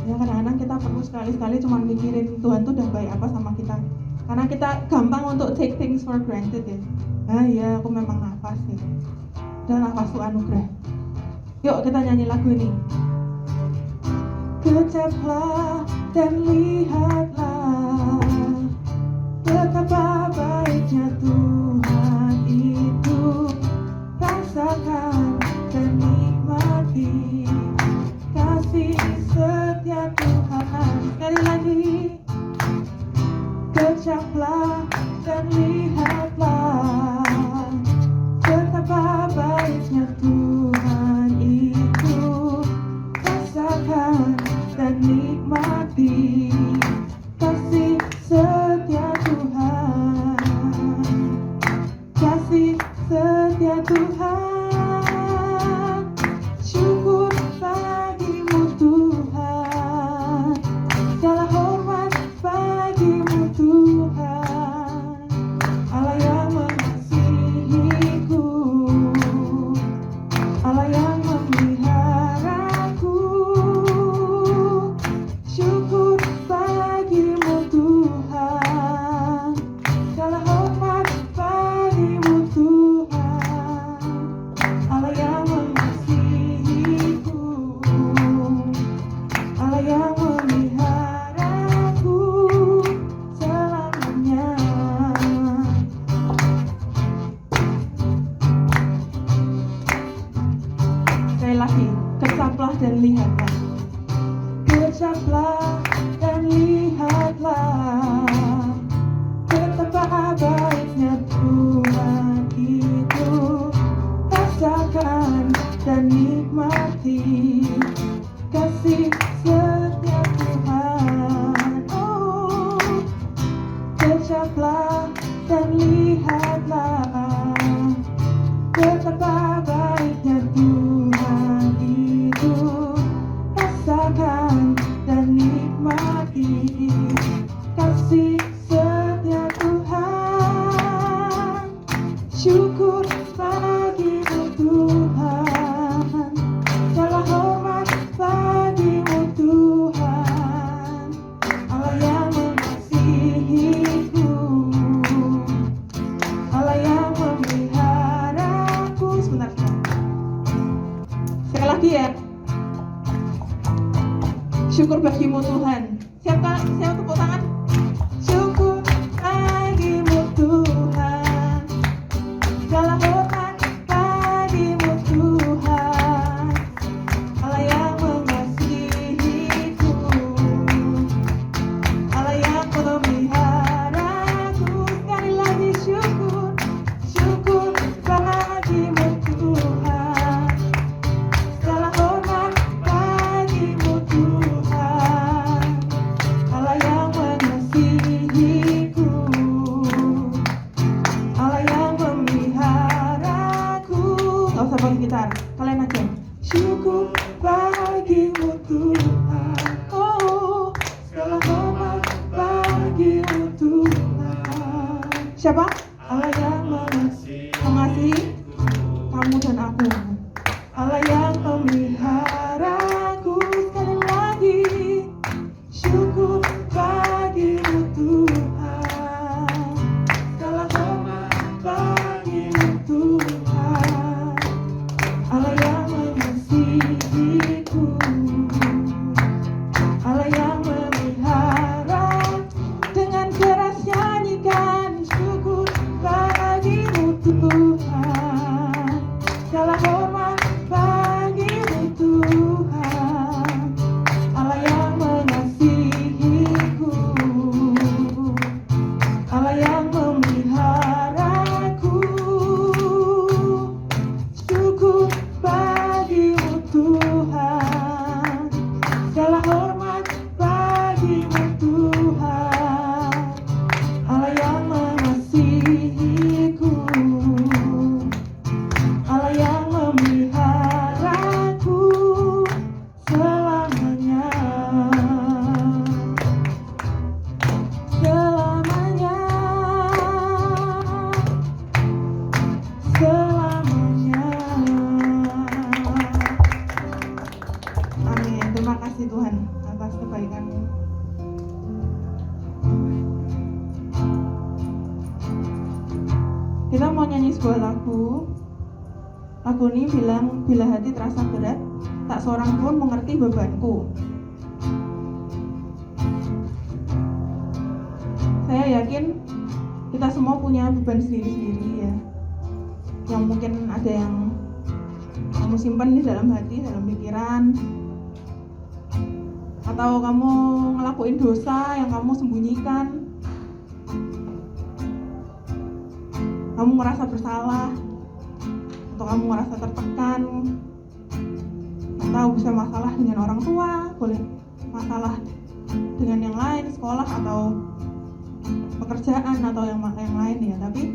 Ya kadang-kadang kita perlu sekali-sekali cuma mikirin Tuhan tuh udah baik apa sama kita. Karena kita gampang untuk take things for granted ya. Ah iya, aku memang nafas ya. Dan nafas itu anugerah. Yuk kita nyanyi lagu ini. Kecaplah dan lihatlah betapa baiknya Tuhan itu. Rasakan dan nikmati kasih setia Tuhan. Sekali lagi, kecaplah dan lihatlah betapa baiknya Tuhan itu. Rasakan dan nikmati kasih setia Tuhan. Kasih setia Tuhan. Syukur bagimu Tuhan. Segala hormat bagimu Tuhan. Allah yang mengasihiku, Allah yang memeliharaku. Syukur bagimu Tuhan. Segala hormat bagimu Tuhan. Allah yang mengasihiku, Allah yang memeliharaku selamanya. Sekali lagi, kecaplah dan lihatlah. Kecaplah dan lihatlah betapa baiknya Tuhan itu. Rasakan dan nikmati kasih setia Tuhan. Oh, kecaplah dan lihatlah betapa baiknya Tuhan itu. Rasakan dan nikmati kasih setia Tuhan. Syukur bagimu Tuhan. Segala hormat bagimu Tuhan. Allah yang mengasihiku, Allah yang memeliharaku. Sebentar. Sekali lagi ya. Syukur bagimu Tuhan. Siapa tepuk tangan? Syukur bagimu Tuhan. Segala hormat bagimu Tuhan. Allah yang mengasihiku, Allah yang memeliharaku. Sekali lagi syukur, syukur bagimu Tuhan. Segala hormat bagimu Tuhan. Allah yang mengasihiku, Allah yang memeliharaku. Gak usah pakai gitar, kalian aja. Syukur bagimu Tuhan. Oh, segala hormat bagimu Tuhan. Siapa? Allah yang mengasihi kamu dan aku. Allah yang memeliharaku. Sekali lagi, syukur bagimu Tuhan. Segala hormat bagimu Tuhan. Allah yang mengasihiku, Allah yang memelihara. Dengan keras nyanyikan syukur bagimu Tuhan. Segala hormat bagimu Tuhan. Allah yang mengasihiku, Allah yang memeliharaku. Syukur bagimu Tuhan. Segala hormat bagimu Tuhan. Allah yang mengasihiku, Allah yang memeliharaku selamanya. Selamanya. Selamanya. Amin. Terima kasih Tuhan atas atas kebaikanmu. Kita mau nyanyi sebuah lagu. Lagu ini bilang, bila hati terasa berat, tak seorang pun mengerti bebanku. Saya yakin kita semua punya beban sendiri-sendiri ya, yang mungkin ada yang kamu simpan di dalam hati, dalam pikiran, atau kamu ngelakuin dosa yang kamu sembunyikan. Kamu merasa bersalah, atau kamu merasa tertekan, atau bisa masalah dengan orang tua, boleh masalah dengan yang lain, sekolah atau pekerjaan atau yang lain ya. Tapi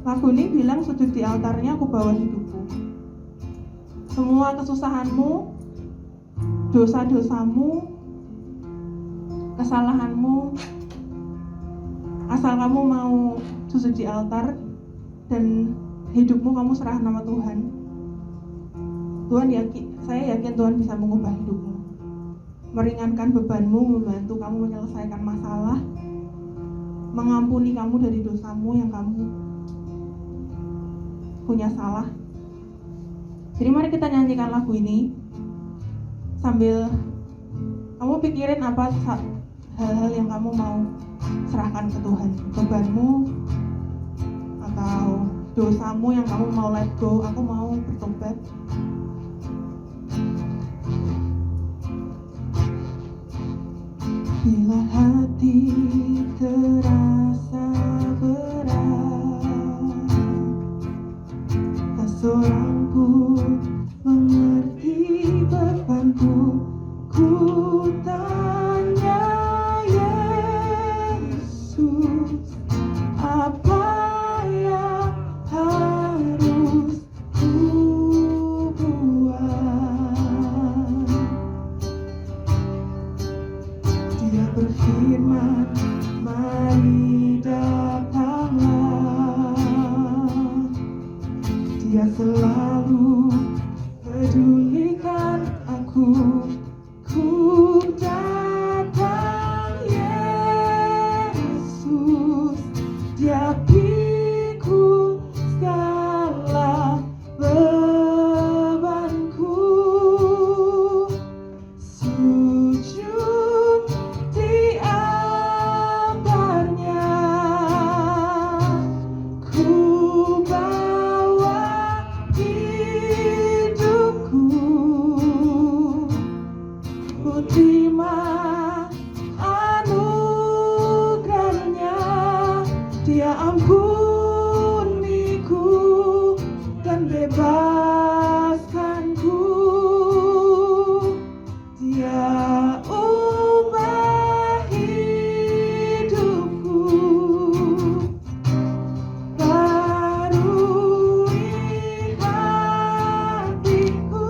lagu ini bilang, sujud di altarnya aku bawa hidupku. Semua kesusahanmu, dosa-dosamu, kesalahanmu, asal kamu mau sujud di altar dan hidupmu kamu serah nama Tuhan. Saya yakin Tuhan bisa mengubah hidupmu, meringankan bebanmu, membantu kamu menyelesaikan masalah, mengampuni kamu dari dosamu yang kamu punya salah. Jadi mari kita nyanyikan lagu ini sambil kamu pikirin apa hal-hal yang kamu mau serahkan ke Tuhan, bebanmu atau dosamu yang kamu mau let go. Aku mau bertobat. Bila hati terasa berat, tak seorang pun mengerti bebanku. Ku tanya Yesus, apa yang harus ku buat? Dia berfirman, mari datanglah. Dia selalu pedulikan aku. Ku datang Yesus, Dia pikul segala bebanku. Sujud di altarnya, ku bawa hidupku. Ku terima anugerahnya, Dia ampuniku dan bebaskanku. Dia ubah hidupku, barui hatiku.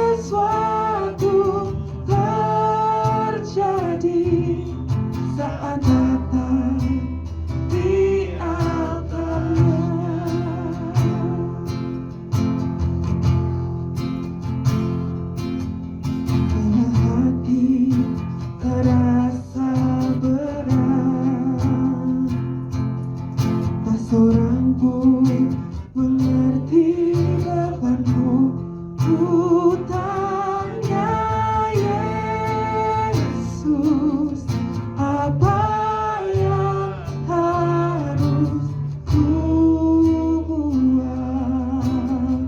Sesuatu terjadi saat datang di altarnya. Bila hati terasa berat, tak seorang pun mengerti bebanku. Ku tanya Yesus, apa yang harus ku buat?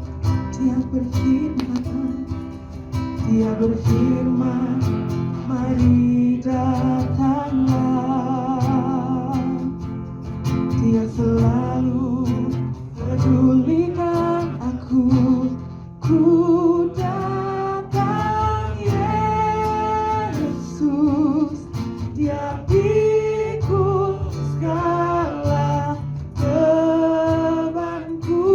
Dia berfirman, mari datanglah. Dia selalu pedulikan aku. Ku datang Yesus, Dia pikul segala bebanku.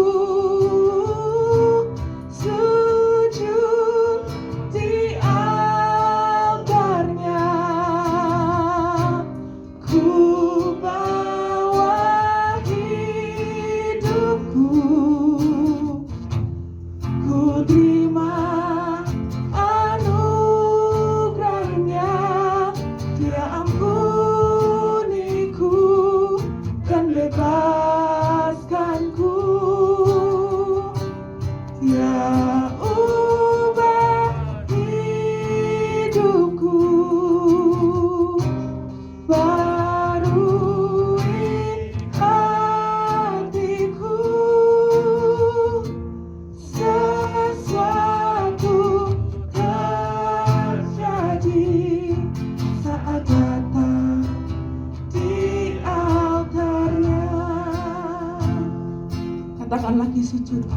Sujud di altarnya, Pelan lagi sujud.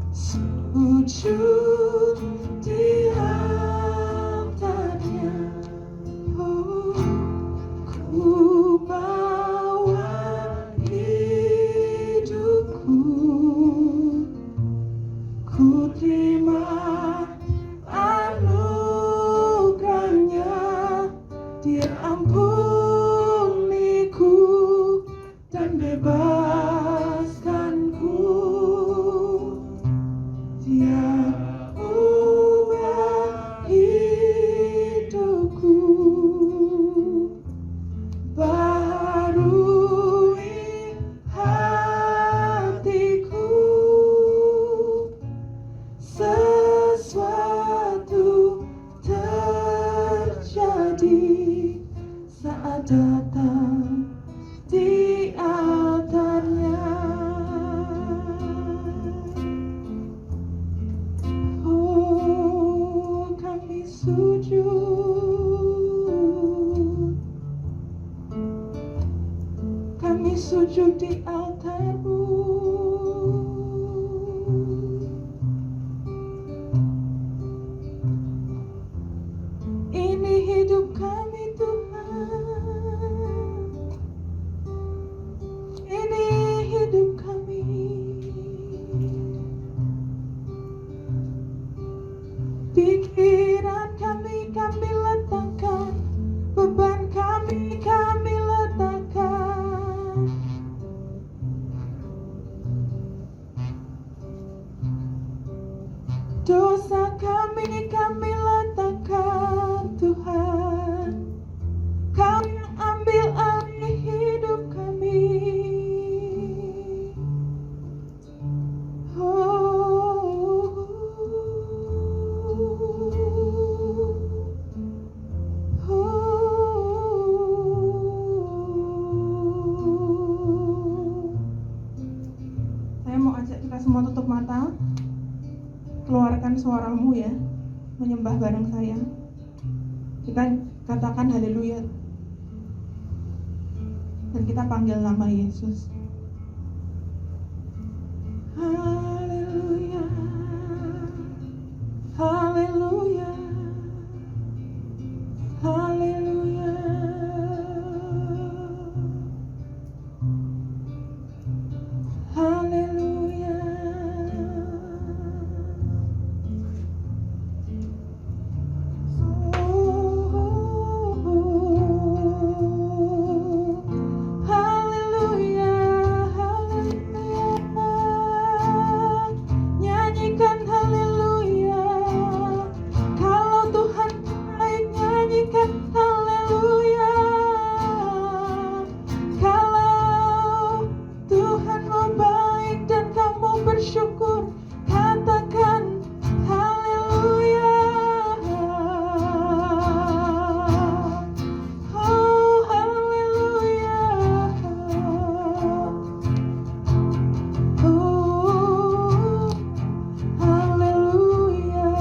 Sujud di altarnya. Oh, ku bawa hidupku, ku terima anugerahnya. Dia ampuniku dan bebaskanku. Dia ubah hidupku, barui hatiku. Sesuatu terjadi saat datang di altarnya. Oh, kami sujud. Kami sujud di altar-Mu. Ini hidup kami, Tuhan. Ini hidup kami. Pikiran kami letakkan, beban kami letakkan. Dosa kami letakkan, Tuhan. Kau yang ambil alih hidup kami. Saya mau ajak kita semua tutup mata. Keluarkan suaramu ya, menyembah bareng saya. Kita katakan haleluya. Dan kita panggil nama Yesus. Haleluya. Haleluya. Haleluya. Haleluya. Haleluya. Nyanyikan haleluya. Kalau Tuhan baik, nyanyikan haleluya. Kalau Tuhanmu baik dan kamu bersyukur, katakan haleluya. Oh, haleluya. Oh, haleluya.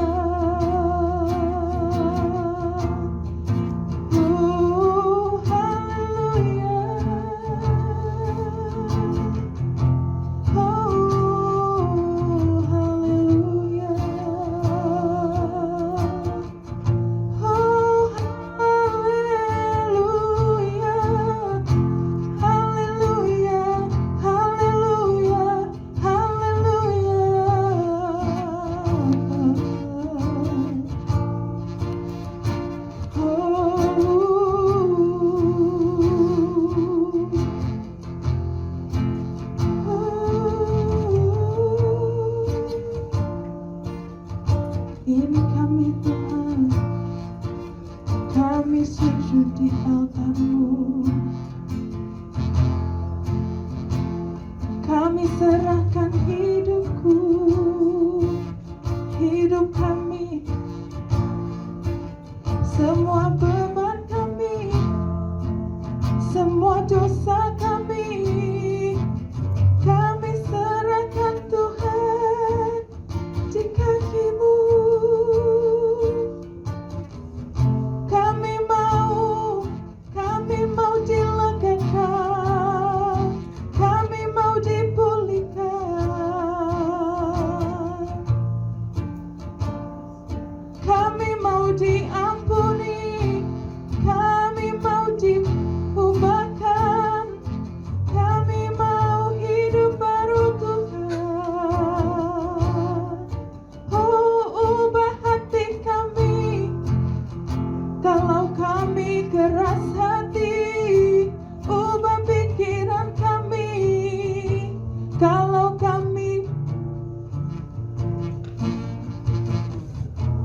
Oh, haleluya. Oh, haleluya. Oh, haleluya. Haleluya. Haleluya. Ini kami, Tuhan. Kami sujud di altar-Mu. Kami serahkan hidupku, hidup kami, semua beban kami, semua dosa kami. Kami serahkan, Tuhan, di kaki-Mu. Kami mau diampuni, kami mau diubahkan, kami mau hidup baru Tuhan. Oh, ubah hati kami, kalau kami keras hati, ubah pikiran kami, kalau kami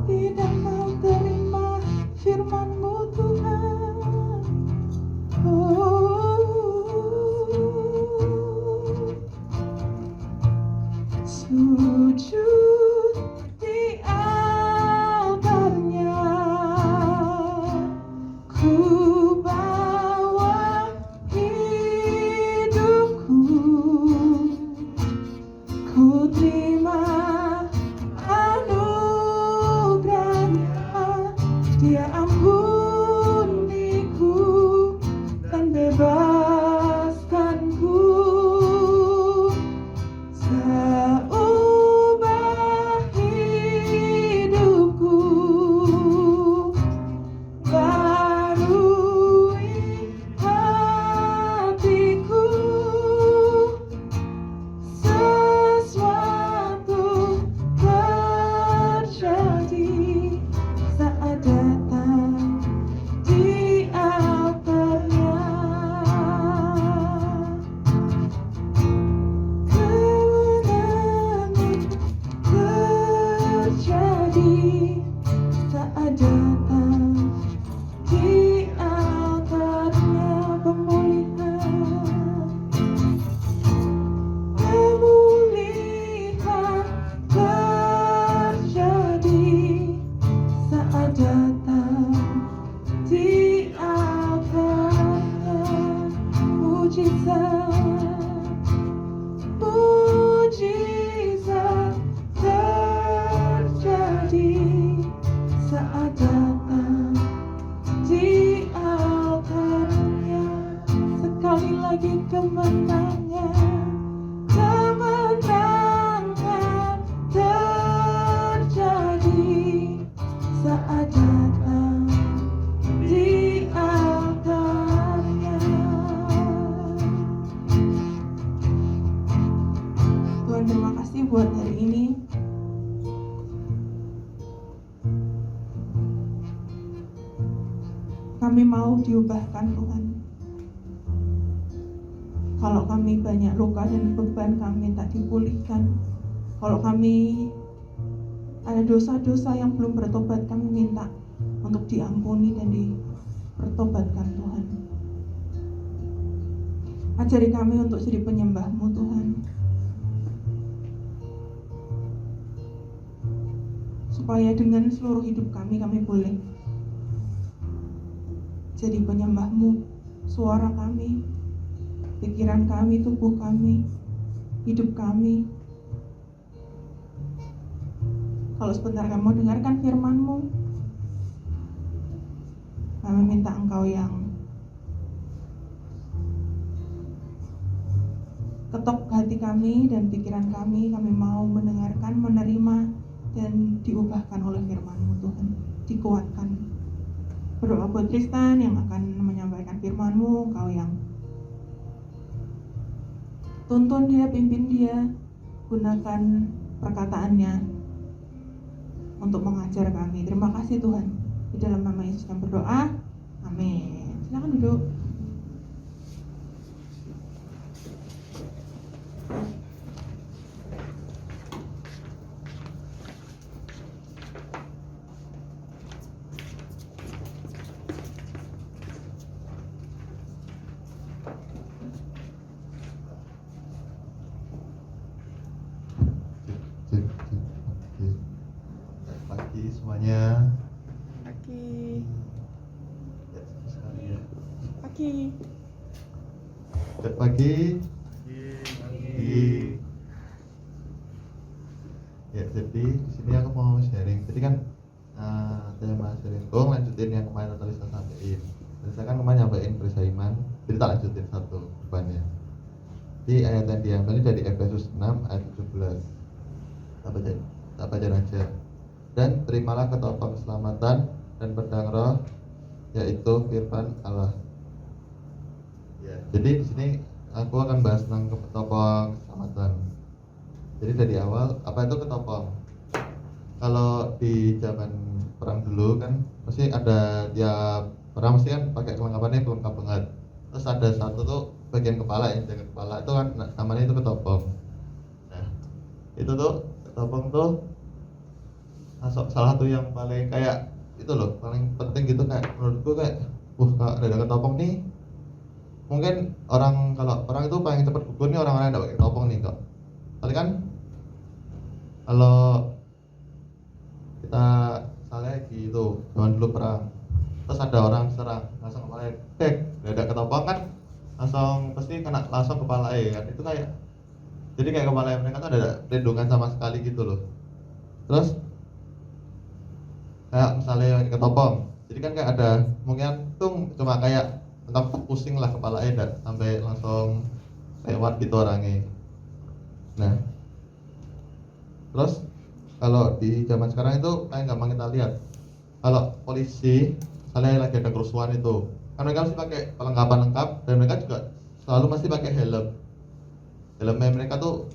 tidak mau terima firman-Mu Tuhan. Sujud di altarnya, ku bawa hidupku, ku terima anugerahnya, Dia ampuniku dan bebaskanku. Seubah hidupku, barui hatiku, sesuatu terjadi saat datang di altarnya. Kemenangan terjadi saat datang di altarnya. Pemulihan terjadi saat datang di altarnya. Mujizat terjadi saat datang di altarnya. Sekali lagi kemenangan terjadi saat datang di altarnya. Tuhan, terima kasih buat hari ini. Kami mau diubahkan Tuhan. Kalau kami banyak luka dan beban kami tak dipulihkan, kalau kami ada dosa-dosa yang belum bertobat, kami minta untuk diampuni dan dipertobatkan Tuhan. Ajari kami untuk jadi penyembah-Mu Tuhan, supaya dengan seluruh hidup kami boleh jadi penyembah-Mu. Suara kami, pikiran kami, tubuh kami, hidup kami. Kalau sebentar kami mau dengarkan firman-Mu, kami minta Engkau yang ketok hati kami dan pikiran kami mau mendengarkan, menerima, dan diubahkan oleh firman-Mu Tuhan, dikuatkan. Berdoa buat Tristan yang akan menyampaikan firman-Mu, Engkau yang tuntun dia, pimpin dia, gunakan perkataannya untuk mengajar kami. Terima kasih Tuhan. Di dalam nama Yesus kami berdoa, amin. Silakan duduk. Pagi semuanya. Pagi. Ya, sekali ya. Pagi. Pagi. Ya, jadi di sini aku mau sharing. Jadi kan tema sharing lanjutin yang kemarin tadi saya sampaikan. Dan saya kan kemarin nyampein berisa iman. Jadi tak lanjutin satu depannya. Di ayat yang diambil dari Efesus 6 ayat 17. Tak baca aja. dan terimalah ketopong keselamatan dan pedang roh, yaitu firman Allah. Ya, jadi di sini aku akan bahas tentang ketopong keselamatan. Jadi dari awal, apa itu ketopong? Kalau di zaman perang dulu kan pasti ada tiap orang mesti kan pakai kelengkapannya lengkap banget. Terus ada satu tuh bagian kepala yang jaga kepala itu kan namanya itu ketopong. Nah, itu tuh ketopong tuh salah satu yang paling kayak itu loh, paling penting gitu, kayak menurutku kayak kalau ada ketopong nih, mungkin kalau orang itu paling cepat gugur nih orang-orang yang pakai ketopong nih kok. Kali kan kalau kita misalnya gitu zaman dulu perang, terus ada orang serang langsung kepala gak ada ketopong kan langsung pasti kena langsung kepala kan. Itu kayak jadi kayak kepala mereka tuh ada perlindungan sama sekali gitu loh. Terus kayak misalnya ketopong, jadi kan kayak ada mungkin tuh cuma kayak entah pusing lah kepala dan sampai langsung lewat gitu orangnya. Nah, terus kalau di zaman sekarang itu kayak gampang kita lihat, kalau polisi misalnya lagi ada kerusuhan itu kan mereka mesti pakai perlengkapan lengkap dan mereka juga selalu mesti pakai helmnya mereka tuh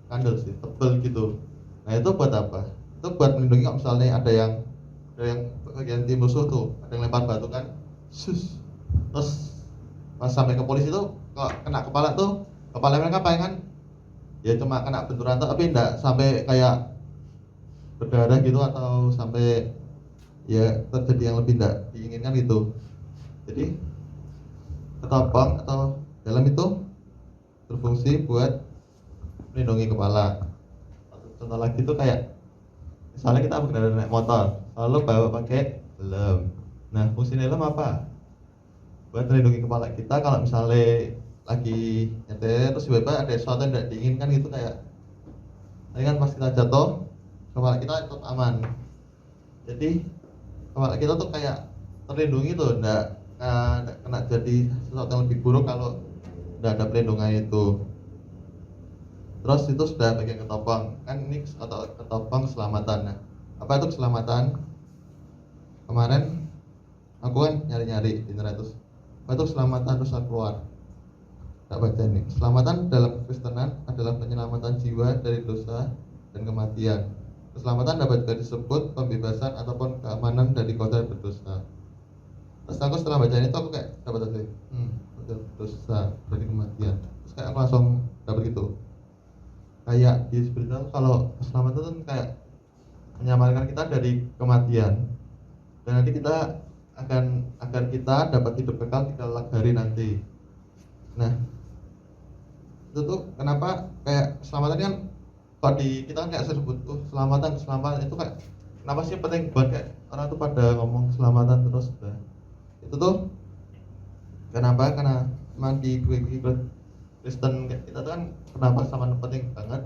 kandel sih, tebel gitu. Nah itu buat apa? Itu buat melindungi kalau misalnya ada yang bagian tim musuh tuh ada yang lempar batu kan, terus pas sampai ke polisi tuh kalau kena kepala tuh, kepala mereka paling kan ya cuma kena benturan tuh, tapi enggak sampai kayak berdarah gitu atau sampai ya terjadi yang lebih enggak diinginkan gitu. Jadi ketopong atau helm itu berfungsi buat melindungi kepala. Contoh lagi tuh kayak misalnya kita berkendara naik motor, lalu bawa pakai helm. Nah, fungsi helm apa? Buat melindungi kepala kita kalau misalnya lagi nyetir terus tiba-tiba ada sesuatu yang tidak diinginkan gitu, kayak tadi kan pas kita jatuh kepala kita tetap aman. Jadi kepala kita tuh kayak terlindungi tuh, enggak kena jadi sesuatu yang lebih buruk kalau enggak ada perlindungan itu. Terus itu sudah bagian ketopong kan, ini ketopong keselamatan. Nah, apa itu keselamatan? Kemarin aku kan nyari-nyari di internet, terus apa itu keselamatan, terus aku keluar tak baca ini. Keselamatan dalam Kristenan adalah penyelamatan jiwa dari dosa dan kematian. Keselamatan dapat juga disebut pembebasan ataupun keamanan dari kotor berdosa. Terus aku setelah baca ini tuh aku kayak dapat tadi dosa dari kematian. Terus kayak aku langsung dapat gitu, kayak di spiritual kalau keselamatan itu kayak menyelamatkan kita dari kematian, dan nanti kita agar kita dapat hidup kekal di kelak hari nanti. Nah, itu tuh kenapa kayak keselamatan kan kalau di kita kan kayak sebut keselamatan itu kayak kenapa sih penting buat kayak orang tuh pada ngomong keselamatan terus. Nah, itu tuh kenapa? Karena memang di Kristen kita tuh kan kenapa keselamatan penting banget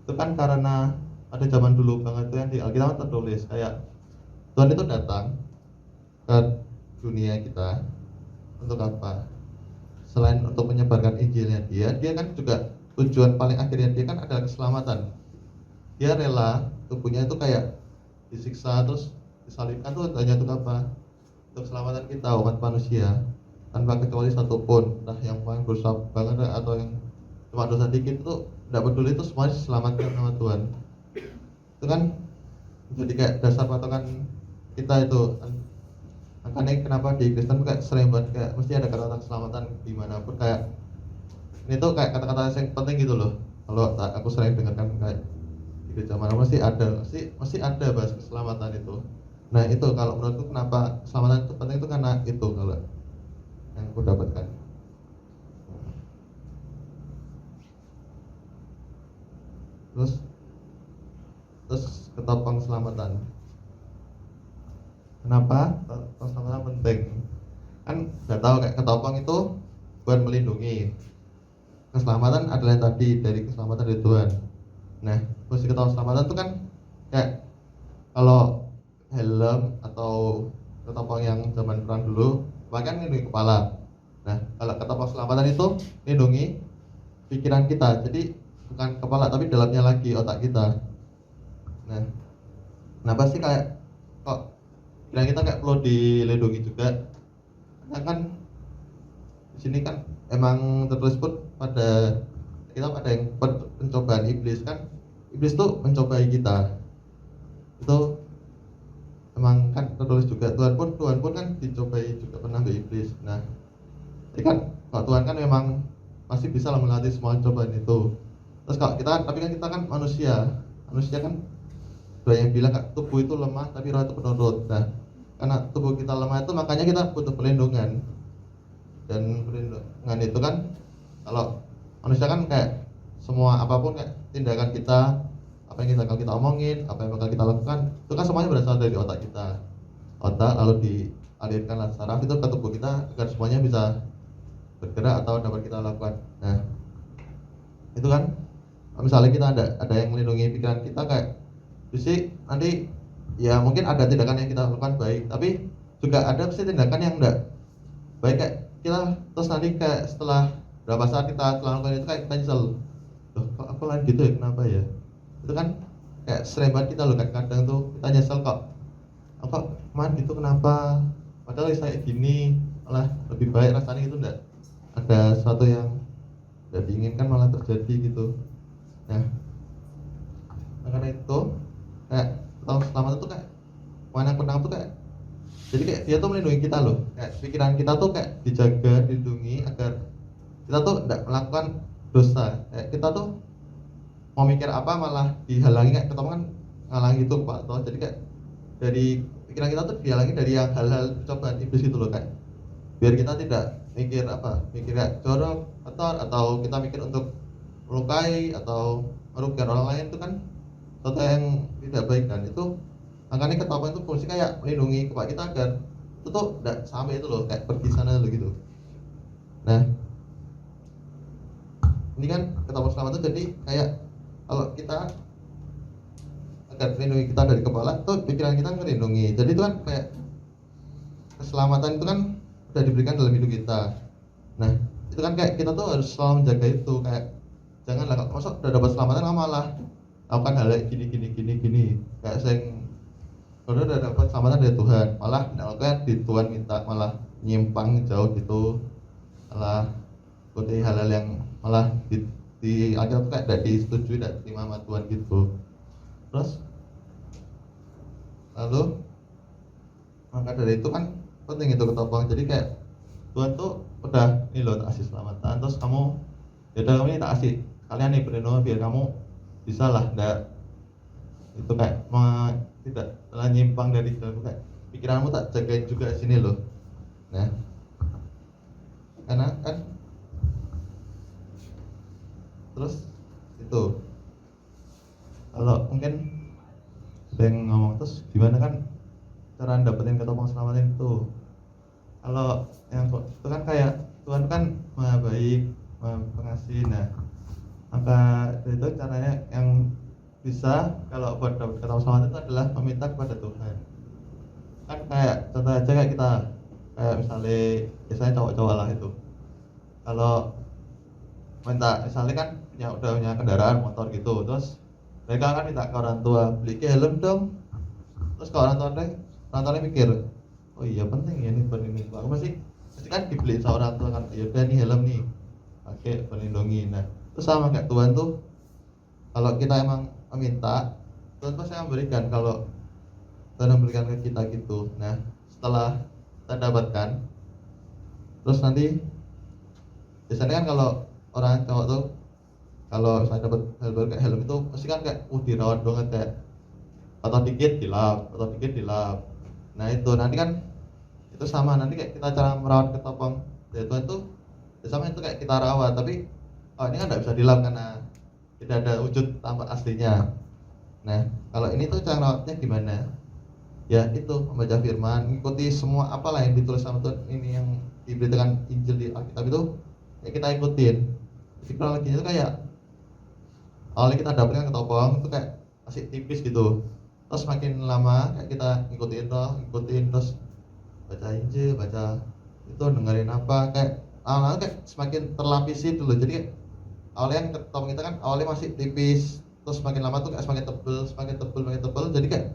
itu kan karena pada zaman dulu banget tuh yang di Alkitab tertulis kayak Tuhan itu datang ke dunia kita untuk apa? Selain untuk menyebarkan Injilnya dia kan juga tujuan paling akhirnya dia kan adalah keselamatan. Dia rela tubuhnya itu kayak disiksa terus disalibkan tuh hanya untuk apa? Untuk keselamatan kita umat manusia, tanpa kecuali satupun, entah yang paling dosa banget atau yang cuma dosa dikit tuh tidak peduli, itu semuanya diselamatkan sama Tuhan. Itu kan jadi kayak dasar patokan kita itu. Makanya kenapa di Kristen kayak sering banget kayak mesti ada kata-kata keselamatan dimanapun, kayak ini tuh kayak kata-kata yang penting gitu loh. Kalau aku sering dengarkan kayak di gereja mana mesti ada bahas keselamatan itu. Nah itu kalau menurutku kenapa keselamatan itu penting itu karena itu kalau yang aku dapatkan. Terus ketopong keselamatan. Kenapa keselamatan penting? Kan udah tahu kayak ketopong itu buat melindungi. Keselamatan adalah yang tadi dari keselamatan dari Tuhan. Nah, fungsi ketopong keselamatan itu kan kayak kalau helm atau ketopong yang zaman perang dulu pakai melindungi kepala. Nah, kalau ketopong keselamatan itu melindungi pikiran kita. Jadi bukan kepala tapi dalamnya lagi otak kita. Nah, Kenapa sih kayak kok kira kita kayak perlu dilindungi juga? Karena kan di sini kan emang tertulis pun pada kita pada yang pencobaan iblis kan, iblis tuh mencobai kita. Itu emang kan tertulis juga Tuhan pun kan dicobai juga pernah oleh iblis. Nah, jadi kan kalau Tuhan kan memang masih bisa lah melatih semua cobaan itu. Terus kalau kita, tapi kan kita kan manusia kan ada yang bilang tubuh itu lemah tapi roh itu penurut. Nah, karena tubuh kita lemah itu makanya kita butuh perlindungan. Dan perlindungan itu kan kalau manusia kan kayak semua apapun kayak tindakan kita, apa yang bakal kita omongin, apa yang bakal kita lakukan, itu kan semuanya berasal dari otak kita. Otak lalu dialirkan saraf itu ke tubuh kita agar semuanya bisa bergerak atau dapat kita lakukan. Nah, itu kan misalnya kita ada yang melindungi pikiran kita kayak bisa nanti ya mungkin ada tindakan yang kita lakukan baik, tapi juga ada pasti tindakan yang enggak baik kayak kita terus nanti kayak setelah berapa saat kita melakukan itu kayak kita nyesel, loh kok aku lain gitu ya, kenapa ya? Itu kan kayak sering banget kita loh, kayak kadang tuh kita nyesel kok kemarin gitu kenapa, padahal saya gini malah lebih baik rasanya. Itu enggak ada sesuatu yang tidak diinginkan malah terjadi gitu. Nah, karena itu kayak tahun selamat itu kayak mana penang tuh kayak jadi kayak dia tuh melindungi kita loh, kayak pikiran kita tuh kayak dijaga, dilindungi agar kita tuh tidak melakukan dosa. Kayak kita tuh mau mikir apa malah dihalangi, kayak ketemu kan ngalangi gitu Pak toh. Jadi kayak dari pikiran kita tuh dihalangi dari yang hal-hal cobaan iblis gitu loh, kayak biar kita tidak mikir kayak jorok atau kita mikir untuk melukai atau merugikan orang lain. Itu kan sesuatu yang tidak baik kan. Itu makanya ketahuan itu fungsi kayak melindungi kepala kita agar itu tuh tidak sampai itu loh, kayak pergi sana dulu gitu. Nah, ini kan ketahuan selamat itu jadi kayak kalau kita agar melindungi kita dari kepala itu pikiran kita melindungi. Jadi itu kan kayak keselamatan itu kan udah diberikan dalam hidup kita. Nah, itu kan kayak kita tuh harus selalu menjaga itu, kayak janganlah kalau masuk udah dapat keselamatan malah lakukan hal gini kayak kalau udah dapat keselamatan dari Tuhan malah melakukan di Tuhan minta malah nyimpang jauh gitu, malah ikuti hal-hal yang malah di akhirnya tuh kayak tidak disetujui, tidak diterima sama Tuhan gitu. Terus lalu maka dari itu kan penting itu ketopang. Jadi kayak Tuhan tuh udah ini loh tak kasih selamatan, terus kamu yaudah kamu ini tak kasih kalian nih berlindung biar kamu bisa lah enggak itu kayak tidak telah nyimpang dari jalan, kayak pikiranmu tak jagain juga di sini loh. Nah, karena kan terus itu kalau mungkin ada yang ngomong terus gimana kan cara dapetin ketopang selamatin itu. Kalau yang itu kan kayak Tuhan kan maha baik, maha pengasih. Nah, maka itu caranya yang bisa kalau buat dapat ketopang selamatin itu adalah meminta kepada Tuhan. Kan kayak contoh aja kayak kita kayak misalnya biasanya cowok-cowok lah itu kalau minta misalnya kan udah punya kendaraan motor gitu, terus mereka kan minta ke orang tua beli helm dong. Terus ke orang tuanya mikir, oh iya penting ya nih buat ini, aku pasti kan dibeli sama orang tua kan, ya udah nih helm nih pakai melindungi. Nah, terus sama kayak Tuhan tuh kalau kita emang meminta, Tuhan pasti memberikan. Kalau Tuhan memberikan ke kita gitu, nah setelah kita dapatkan, terus nanti biasanya kan kalau orang cowok tuh kalau misalnya dapat hal baru kayak helm itu pasti kan kayak dirawat banget, kayak atau dikit dilap. Nah itu nanti kan itu sama nanti kayak kita cara merawat ketopang dari Tuhan itu sama, itu kayak kita rawat, tapi ini kan nggak bisa dilap karena tidak ada wujud tampak aslinya. Nah kalau ini tuh cara rawatnya gimana? Ya itu membaca firman, mengikuti semua apalah yang ditulis sama Tuhan ini yang diberitakan Injil di Alkitab itu ya kita ikutin. Jadi kronologinya itu kayak awalnya kita dapatkan ketopang itu kayak masih tipis gitu, terus makin lama kayak kita ngikutin terus baca Injil, baca itu dengerin apa, kayak awalnya kayak semakin terlapisi dulu. Jadi kayak awalnya yang ketopang kita kan awalnya masih tipis, terus semakin lama tuh kayak semakin tebel. Jadi kayak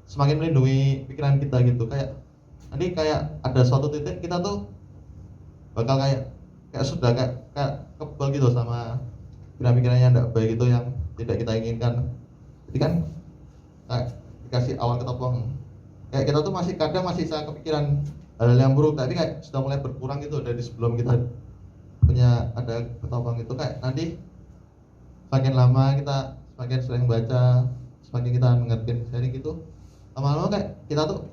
semakin melindungi pikiran kita gitu. Kayak nanti kayak ada suatu titik kita tuh bakal kayak sudah kayak kebal gitu sama pikiran-pikiran yang tidak baik itu yang tidak kita inginkan. Jadi kan kayak dikasih awan ketopong, kayak kita tuh masih bisa kepikiran hal-hal yang buruk, tapi kayak sudah mulai berkurang gitu dari sebelum kita punya ada ketopong itu. Kayak nanti semakin lama kita semakin sering baca, semakin kita mengerti sharing gitu, lama-lama kayak kita tuh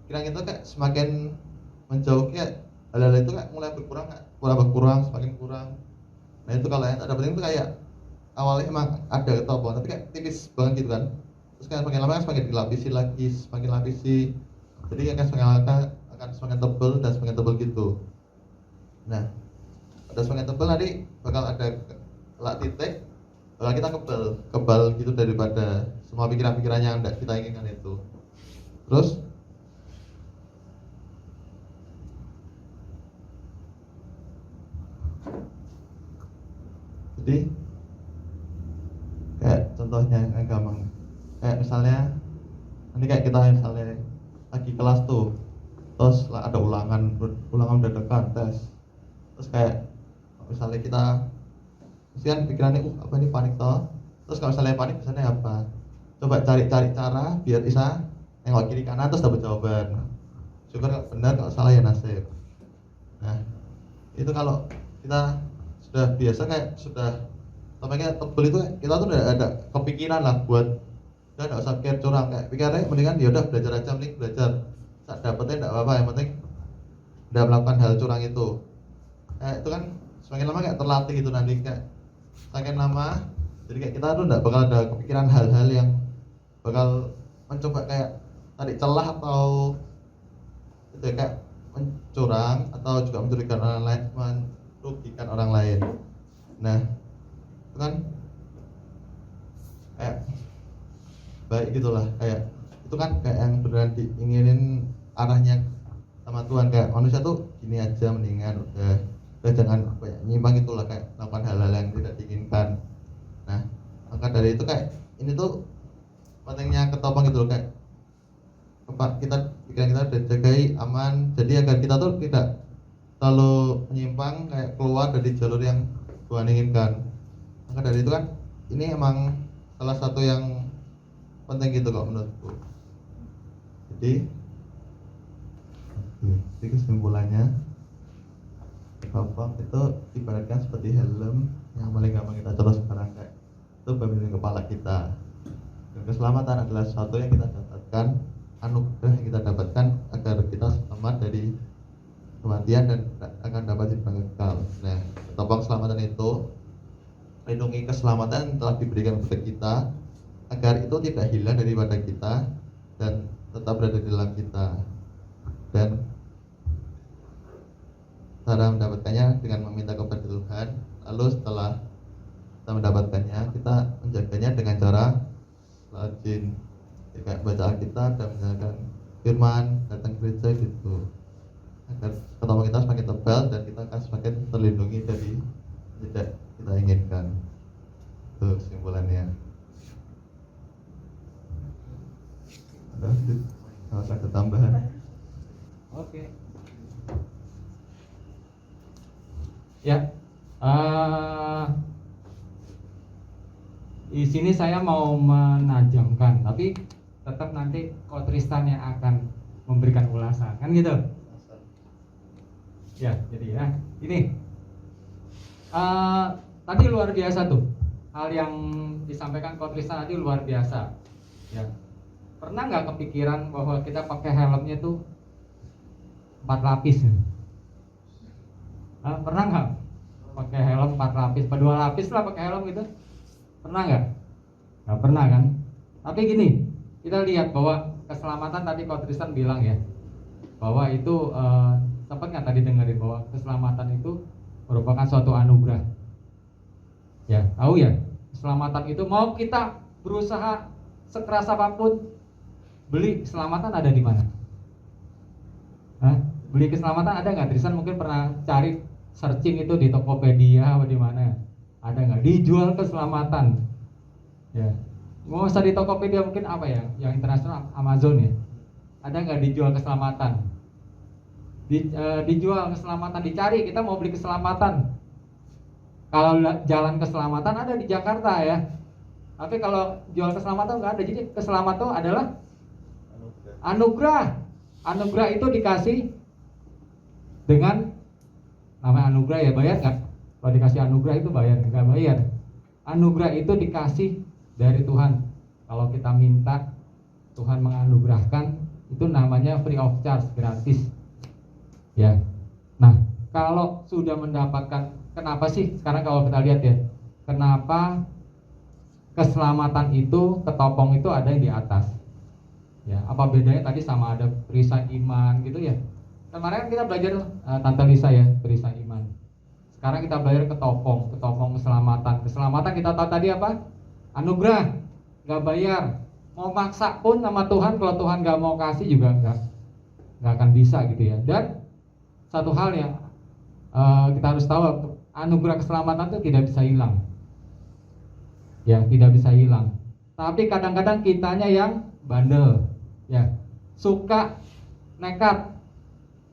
pikiran kita kayak semakin menjauh, kayak hal-hal itu kayak mulai berkurang, semakin kurang. Nah itu kalau yang tak dapetin itu kayak awalnya emang ada ketopong tapi kayak tipis banget gitu kan, terus kayak semakin lama kan semakin dilapisi lagi, semakin lapisi, jadi akan semakin tebal dan semakin tebal gitu. Nah ada semakin tebal nanti bakal ada titik bakal kita kebal gitu daripada semua pikiran-pikiran yang tidak kita inginkan itu. Terus jadi kayak contohnya yang gampang, kayak misalnya nanti kayak kita misalnya lagi kelas tuh, terus ada ulangan dadakan tes, terus kayak misalnya kita kan pikirannya apa ini panik toh, terus kalau misalnya panik misalnya apa, coba cari cara biar bisa nengok kiri kanan terus dapat jawaban, syukur kalau benar, kalau salah ya nasib. Nah itu kalau kita sudah biasa kayak sudah sampai tebel itu, kita tuh udah ada kepikiran lah buat udah nggak usah pikir curang, kayak pikirnya mendingan ya udah belajar aja, mending belajar saat dapetnya nggak apa-apa, yang penting udah melakukan hal curang itu. Itu kan semakin lama kayak terlatih gitu, nanti kayak semakin lama jadi kayak kita tuh nggak bakal ada kepikiran hal-hal yang bakal mencoba kayak tarik celah atau itu ya, kayak mencurang atau juga merugikan orang lain. Nah itu kan kayak baik gitulah, kayak itu kan kayak yang beneran diinginin arahnya sama Tuhan, kayak manusia tuh gini aja mendingan udah jangan kayak nyimpang itulah, kayak melakukan hal-hal yang tidak diinginkan. Nah maka dari itu kayak ini tuh pentingnya ketopong gitu loh, kayak pikiran kita udah jagai aman, jadi agar kita tuh tidak terlalu menyimpang, kayak keluar dari jalur yang Tuhan inginkan. Maka dari itu kan ini emang salah satu yang penting gitu kok menurutku. Jadi kesimpulannya, ketopong itu ibaratkan seperti helm yang paling gampang kita colok sekarang, kayak itu pemimpin kepala kita. Dan keselamatan adalah sesuatu yang kita dapatkan, anugerah yang kita dapatkan agar kita selamat dari kematian dan akan dapat hidup kekal. Nah, ketopong keselamatan itu melindungi keselamatan yang telah diberikan kepada kita agar itu tidak hilang daripada kita dan tetap berada di dalam kita. Dan cara mendapatkannya dengan meminta kepada Tuhan. Lalu setelah kita mendapatkannya, kita menjaganya dengan cara rajin, kayak baca Alkitab dan menjalankan firman, datang ke gereja gitu, agar ketopong kita semakin tebal dan kita akan semakin terlindungi dari tidak kita inginkan. Itu kesimpulannya. Ada tambahan? Oke. Ya, di sini saya mau menajamkan, tapi tetap nanti Ko Tristan yang akan memberikan ulasan, kan gitu? Ya, jadi ya, ini tadi luar biasa tuh, hal yang disampaikan Ko Tristan tadi luar biasa. Ya, pernah nggak kepikiran bahwa kita pakai helmnya tuh 4 lapis? Pernah nggak pakai helm 4 lapis, 2 lapis lah pakai helm gitu? Pernah nggak? Nggak pernah kan? Tapi gini, kita lihat bahwa keselamatan tadi Ko Tristan bilang ya, bahwa itu sempat nggak tadi dengerin bahwa keselamatan itu merupakan suatu anugerah. Ya, tahu ya, keselamatan itu mau kita berusaha sekeras apapun, beli keselamatan ada di mana? Beli keselamatan ada nggak? Tristan mungkin pernah cari searching itu di Tokopedia atau di mana? Ada nggak? Dijual keselamatan. Ya, Nggak usah di Tokopedia, mungkin apa ya, yang internasional Amazon ya. Ada nggak dijual keselamatan? Dijual keselamatan, dicari kita mau beli keselamatan. Kalau jalan keselamatan ada di Jakarta ya. Tapi kalau jual keselamatan nggak ada. Jadi keselamatan adalah anugerah. Anugerah itu dikasih dengan namanya anugerah ya, bayar nggak? Kalau dikasih anugerah itu bayar, nggak bayar. Anugerah itu dikasih dari Tuhan. Kalau kita minta Tuhan menganugerahkan, itu namanya free of charge, gratis. Ya. Nah, kalau sudah mendapatkan, kenapa sih sekarang kalau kita lihat ya, kenapa keselamatan itu, ketopong itu ada yang di atas? Ya, apa bedanya tadi sama ada perisai iman gitu ya? Kemarin kan kita belajar Tante Lisa ya, perisai iman. Sekarang kita belajar ketopong keselamatan. Keselamatan kita tahu tadi apa? Anugerah, nggak bayar. Mau maksa pun sama Tuhan, kalau Tuhan nggak mau kasih juga nggak akan bisa gitu ya. Dan satu hal yang kita harus tahu, anugerah keselamatan itu tidak bisa hilang. Ya, tidak bisa hilang. Tapi kadang-kadang kitanya yang bandel, ya, suka nekat.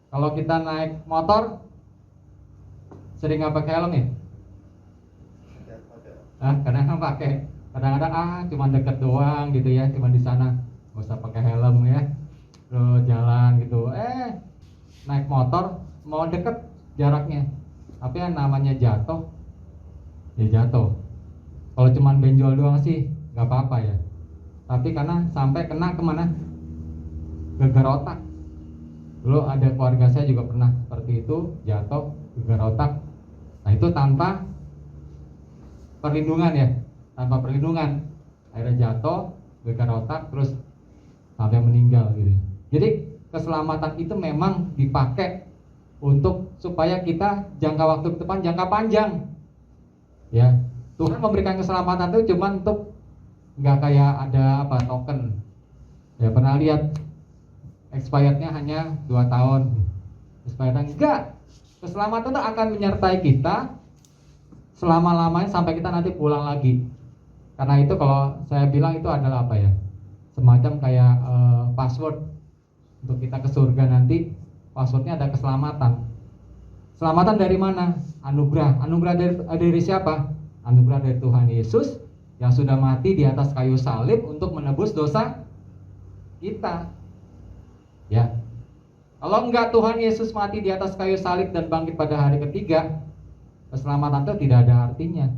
Kalau kita naik motor, sering nggak pakai helm ya? Kadang-kadang pakai. Kadang-kadang cuma deket doang gitu ya, cuma di sana nggak usah pakai helm ya. Terus jalan gitu, naik motor mau deket jaraknya, tapi yang namanya jatuh, ya jatuh. Kalau cuma benjol doang sih nggak apa-apa ya. Tapi karena sampai kena kemana? Gegar otak. Dulu ada keluarga saya juga pernah seperti itu, jatuh, gegar otak. Nah itu tanpa perlindungan ya, tanpa perlindungan. Akhirnya jatuh, gegar otak, terus sampai meninggal gitu. Jadi keselamatan itu memang dipakai untuk supaya kita jangka waktu ke depan jangka panjang. Ya, Tuhan memberikan keselamatan itu cuma untuk nggak kayak ada apa token. Ya pernah lihat expirednya hanya 2 tahun. Expirednya enggak. Keselamatan itu akan menyertai kita selama-lamanya sampai kita nanti pulang lagi. Karena itu kalau saya bilang itu adalah apa ya? Semacam kayak password untuk kita ke surga nanti. Passwordnya ada keselamatan. Selamatan dari mana? Anugerah. Anugerah dari siapa? Anugerah dari Tuhan Yesus yang sudah mati di atas kayu salib untuk menebus dosa kita. Ya. Kalau enggak Tuhan Yesus mati di atas kayu salib dan bangkit pada hari ketiga, keselamatan itu tidak ada artinya.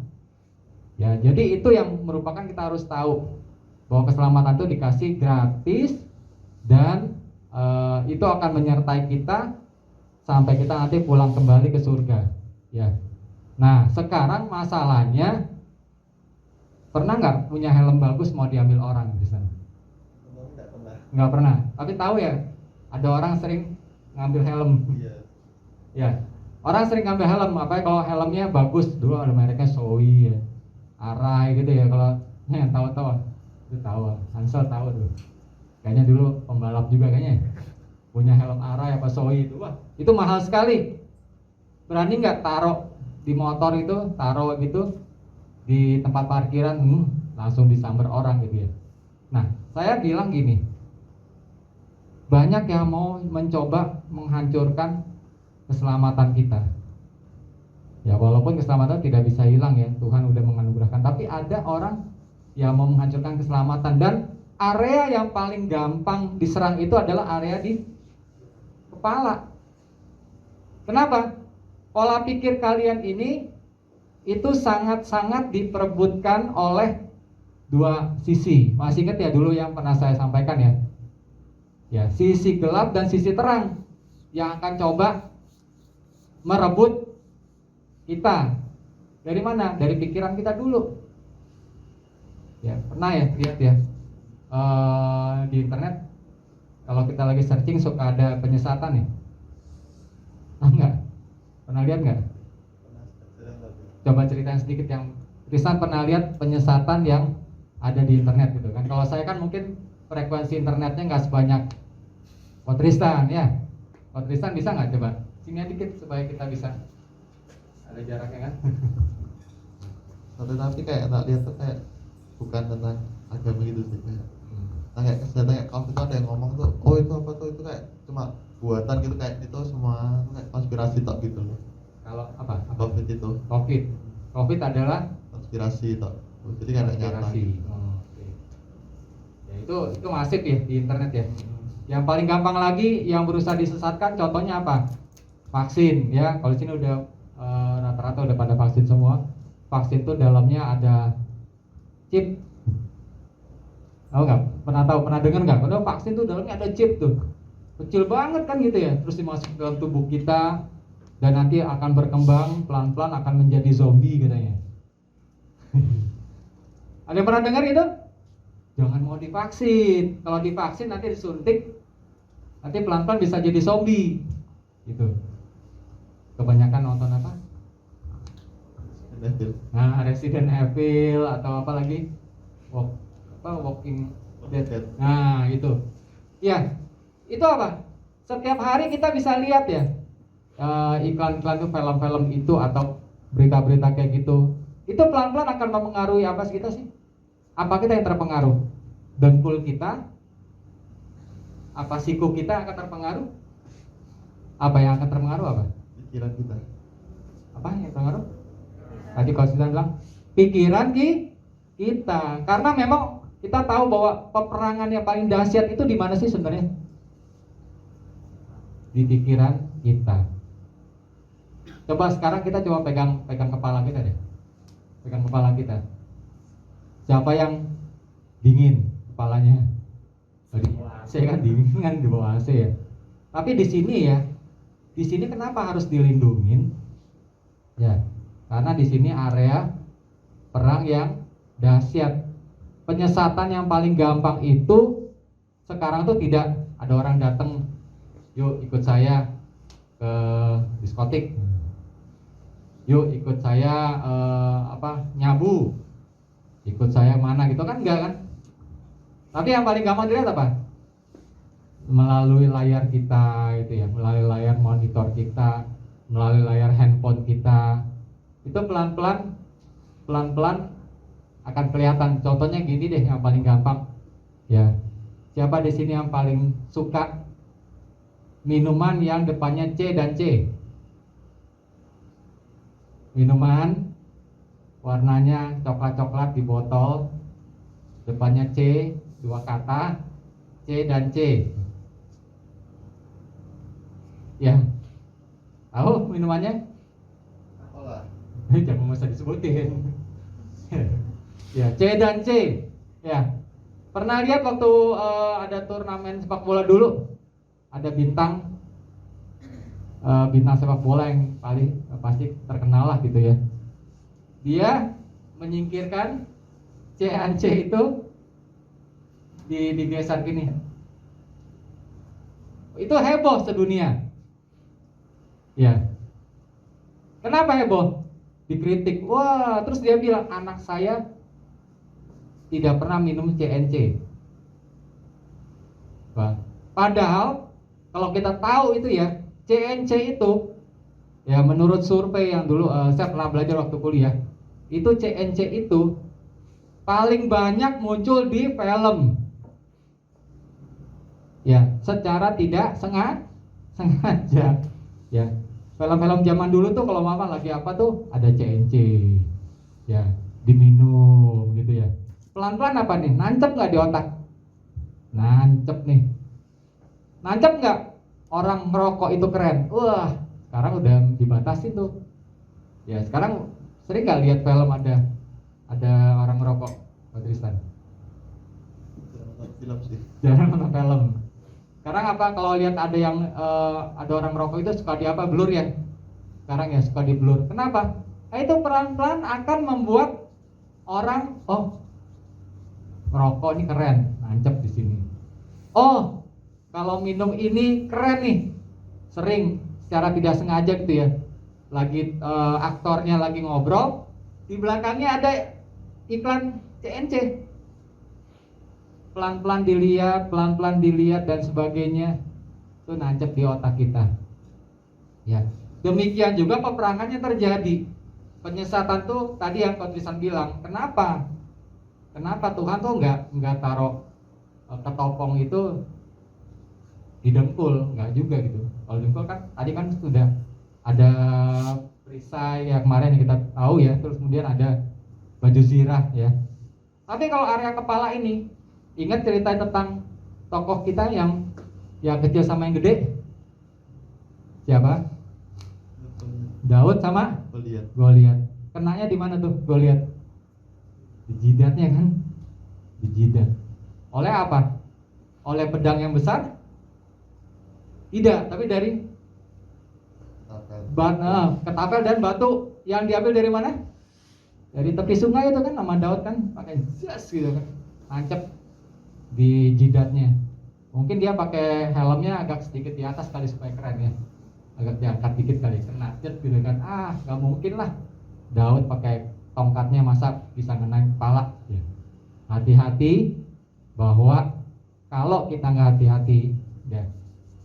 Ya, jadi itu yang merupakan kita harus tahu bahwa keselamatan itu dikasih gratis dan itu akan menyertai kita sampai kita nanti pulang kembali ke surga. Ya. Nah, sekarang masalahnya, pernah nggak punya helm bagus mau diambil orang di sana? Nggak pernah. Tapi tahu ya, ada orang sering ngambil helm. Iya. Ya, orang sering ngambil helm. Apa kalau helmnya bagus, dulu ada mereknya Shoei ya, Arai gitu ya. Kalau yang tahu-tahu, itu tahu. Hansel tahu tuh. Kayaknya dulu pembalap juga kayaknya punya helm Arai apa Shoei itu. Wah, itu mahal sekali. Berani nggak taruh di motor itu, taruh gitu di tempat parkiran, langsung disamber orang gitu ya. Nah, saya bilang gini, banyak yang mau mencoba menghancurkan keselamatan kita. Ya, walaupun keselamatan tidak bisa hilang ya, Tuhan udah menganugerahkan, tapi ada orang yang mau menghancurkan keselamatan. Dan area yang paling gampang diserang itu adalah area di kepala. Kenapa? Pola pikir kalian ini itu sangat-sangat diperebutkan oleh dua sisi. Masih ingat ya dulu yang pernah saya sampaikan ya? Ya, sisi gelap dan sisi terang yang akan coba merebut kita. Dari mana? Dari pikiran kita dulu. Ya, pernah ya lihat ya di internet kalau kita lagi searching suka ada penyesatan nih. Enggak? Pernah lihat nggak? Coba ceritain sedikit yang Tristan pernah lihat penyesatan yang ada di internet gitu kan. Kalau saya kan mungkin frekuensi internetnya nggak sebanyak Tristan ya. Tristan bisa nggak coba? Sini dikit supaya kita bisa ada jaraknya kan. Tetapi kayak tak lihat tuh kayak bukan tentang agama gitu sih kayak kesehatan kayak kalau itu ada yang ngomong tuh oh itu apa tuh itu kayak cuma buatan gitu kayak itu semua kayak konspirasi tok gitu loh. Kalau apa? COVID itu COVID adalah konspirasi tok jadi kan nyata konspirasi. gitu. Oh, oke. Ya itu masif ya di internet ya. Yang paling gampang lagi yang berusaha disesatkan contohnya apa? Vaksin ya. Kalau di sini udah rata-rata udah pada vaksin semua. Vaksin tuh dalamnya ada chip. Pernah dengar nggak? Padahal vaksin tuh dalamnya ada chip tuh, kecil banget kan gitu ya. Terus dimasuk dalam tubuh kita dan nanti akan berkembang pelan-pelan akan menjadi zombie katanya. Ada yang pernah dengar itu? Jangan mau divaksin. Kalau divaksin nanti disuntik, nanti pelan-pelan bisa jadi zombie. Gitu. Kebanyakan nonton apa? Nah, Resident Evil atau apa lagi? Walking Dead. Nah, itu. Ya, itu apa? Setiap hari kita bisa lihat ya iklan-iklan itu, film-film itu atau berita-berita kayak gitu. Itu pelan-pelan akan mempengaruhi apa sih kita sih? Apa kita yang terpengaruh? Dengkul kita? Apa siku kita akan terpengaruh? Apa yang akan terpengaruh apa? Pikiran kita. Apa yang terpengaruh? Tadi kalau kita bilang pikiran kita. Karena memang kita tahu bahwa peperangan yang paling dahsyat itu di mana sih sebenarnya? Di pikiran kita. Coba sekarang kita coba pegang kepala kita deh. Pegang kepala kita. Siapa yang dingin kepalanya? Tadi AC kan dingin kan di bawah AC ya. Tapi di sini ya, di sini kenapa harus dilindungin? Ya, karena di sini area perang yang dahsyat. Penyesatan yang paling gampang itu sekarang tuh tidak ada orang datang, yuk ikut saya ke diskotik, yuk ikut saya nyabu, ikut saya mana gitu kan, enggak kan? Tapi yang paling gampang dilihat apa? Melalui layar kita itu ya, melalui layar monitor kita, melalui layar handphone kita, itu pelan-pelan akan kelihatan. Contohnya gini deh yang paling gampang ya. Siapa di sini yang paling suka minuman yang depannya C dan C? Minuman warnanya coklat-coklat di botol, depannya C, dua kata C dan C. Ya, tahu minumannya? Cola. Jangan usah disebutin. Ya, C dan C. Ya. Pernah lihat waktu ada turnamen sepak bola dulu? Ada bintang sepak bola yang paling pasti terkenal lah gitu ya. Dia menyingkirkan C dan C itu digeser gini. Itu heboh sedunia. Ya. Kenapa heboh? Dikritik. Wah, terus dia bilang anak saya tidak pernah minum CNC. Padahal kalau kita tahu itu ya, CNC itu ya menurut survei yang dulu saya pernah belajar waktu kuliah, itu CNC itu paling banyak muncul di film. Ya, secara tidak sengaja. Ya, film-film zaman dulu tuh kalau mama lagi apa tuh ada CNC. Ya, diminum gitu ya. Pelan-pelan apa nih? Nancep nggak di otak? Nancep nih. Nancep nggak? Orang merokok itu keren. Wah, sekarang udah dibatasi tuh. Ya sekarang sering nggak lihat film ada orang merokok, Pak Tristan? Film sih. Jarang nonton film. Sekarang apa kalau lihat ada yang ada orang merokok itu suka di apa? Blur ya. Sekarang ya suka di blur. Kenapa? Nah, itu pelan-pelan akan membuat orang merokok ini keren, nancep di sini. Oh, kalau minum ini keren nih, sering secara tidak sengaja gitu ya. Lagi aktornya lagi ngobrol, di belakangnya ada iklan CNC. Pelan-pelan dilihat dan sebagainya, itu nancep di otak kita. Ya, demikian juga peperangannya terjadi. Penyesatan tuh tadi yang Coach Tristan bilang, kenapa Kenapa Tuhan tuh nggak taruh ketopong itu di dengkul, nggak juga gitu. Kalau dengkul kan tadi kan sudah ada perisai yang kemarin yang kita tahu ya, terus kemudian ada baju zirah ya. Tapi kalau area kepala ini, ingat cerita tentang tokoh kita yang kecil sama yang gede? Siapa? Daud sama Goliat. Kenanya di mana tuh Goliat? Di jidatnya kan? Di jidat. Oleh apa? Oleh pedang yang besar? Tidak, tapi dari ketapel dan batu. Yang diambil dari mana? Dari tepi sungai itu kan, nama Daud kan pakai jas gitu kan, nancep di jidatnya. Mungkin dia pakai helmnya agak sedikit di atas kali supaya keren ya, agak diangkat dikit kali, kena jet gitu kan. Gak mungkin lah Daud pakai tongkatnya masa bisa ngenain kepala ya. Hati-hati, bahwa kalau kita nggak hati-hati ya,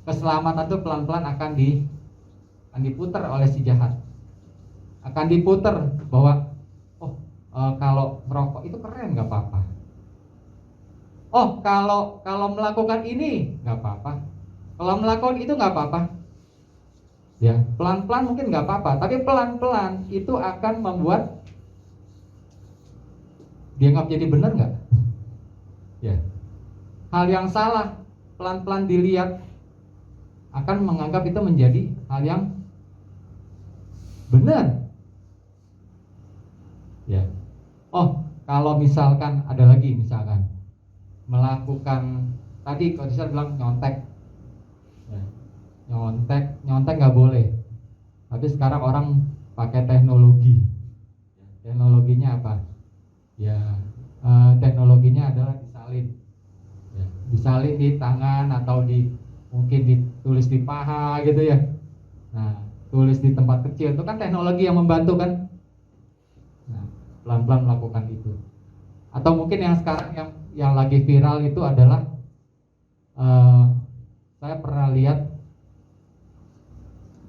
keselamatan itu pelan-pelan akan diputar oleh si jahat. Akan diputar bahwa kalau merokok itu keren nggak apa-apa. Kalau melakukan ini nggak apa-apa. Kalau melakukan itu nggak apa-apa. Ya, pelan-pelan mungkin nggak apa-apa, tapi pelan-pelan itu akan membuat dianggap jadi benar nggak? Ya, hal yang salah pelan-pelan dilihat akan menganggap itu menjadi hal yang benar. Ya. Kalau misalkan ada lagi, misalkan melakukan tadi kalau bisa bilang nyontek. Ya. Nyontek nggak boleh. Tapi sekarang orang pakai teknologi. Teknologinya apa? Ya, teknologinya adalah disalin. Ya, disalin di tangan atau mungkin ditulis di paha gitu ya. Nah, tulis di tempat kecil itu kan teknologi yang membantu kan. Nah, pelan-pelan melakukan itu. Atau mungkin yang sekarang yang lagi viral itu adalah saya pernah lihat,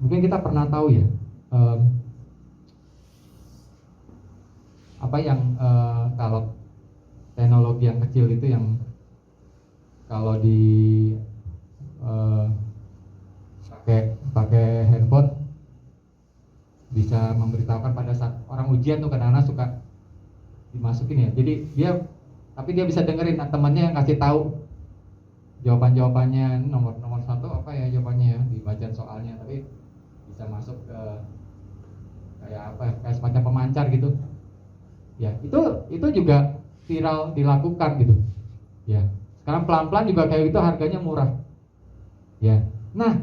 mungkin kita pernah tahu ya, apa yang kalau teknologi yang kecil itu yang kalau pakai handphone bisa memberitahukan pada saat orang ujian tuh kadang-kadang suka dimasukin ya. Jadi dia bisa dengerin temannya yang kasih tahu jawabannya, nomor satu apa ya jawabannya ya di bacaan soalnya, tapi bisa masuk ke kayak semacam pemancar gitu. Ya, itu juga viral dilakukan gitu. Ya. Sekarang pelan-pelan juga kayak gitu, harganya murah. Ya. Nah,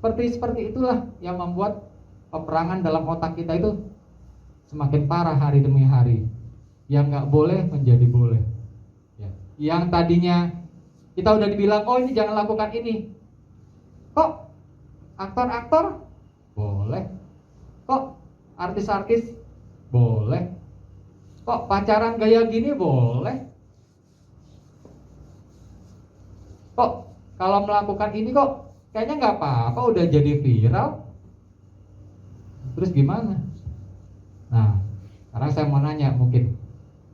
seperti itulah yang membuat peperangan dalam otak kita itu semakin parah hari demi hari. Yang nggak boleh menjadi boleh. Ya. Yang tadinya kita udah dibilang, ini jangan lakukan ini. Kok aktor-aktor boleh? Kok artis-artis boleh? Kok pacaran gaya gini boleh? Kok kalau melakukan ini kok kayaknya nggak apa-apa, udah jadi viral. Terus gimana? Nah, sekarang saya mau nanya, mungkin